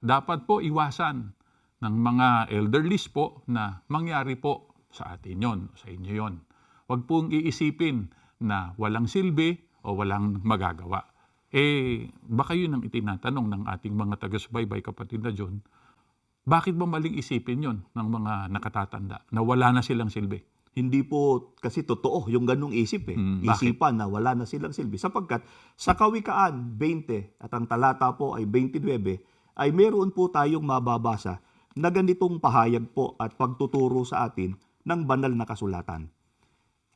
dapat po iwasan ng mga elderlies po na mangyari po sa atin yon, sa inyo yon. Huwag pong iisipin na walang silbi o walang magagawa. Baka yun ang itinatanong ng ating mga taga-subaybay, kapatid na John. Bakit ba maling isipin yon ng mga nakatatanda na wala na silang silbi? Hindi po kasi totoo yung ganung isip Bakit? Isipan na wala na silang silbi. Sapagkat sa Kawikaan 20 at ang talata po ay 29, ay meron po tayong mababasa na ganitong pahayag po at pagtuturo sa atin ng banal na kasulatan.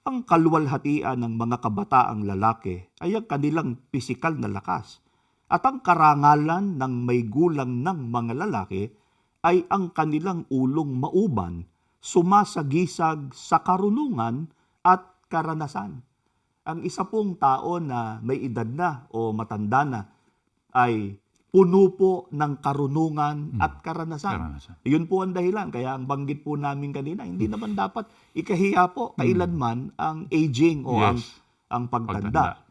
Ang kaluwalhatian ng mga kabataang lalaki ay ang kanilang pisikal na lakas. At ang karangalan ng may gulang ng mga lalaki ay ang kanilang ulong mauban, sumasagisag sa karunungan at karanasan. Ang isa pong tao na may edad na o matanda na ay puno po ng karunungan at karanasan. Yun po ang dahilan. Kaya ang banggit po namin kanina, hindi naman dapat ikahiya po kailanman ang aging o ang pagtanda.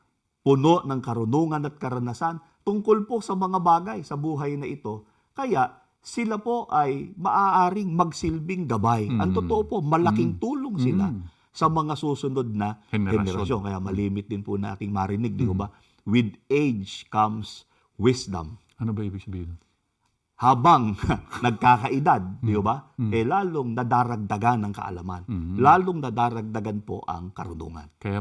Puno ng karunungan at karanasan tungkol po sa mga bagay sa buhay na ito. Kaya sila po ay maaaring magsilbing gabay. Ang totoo po, malaking tulong sila sa mga susunod na henerasyon. Kaya malimit din po nating marinig, di ba? With age comes wisdom. Ano ba ibig sabihin? Habang nagkakaedad, di ba? Lalong nadaragdagan ng kaalaman. Lalong nadaragdagan po ang karunungan. Kaya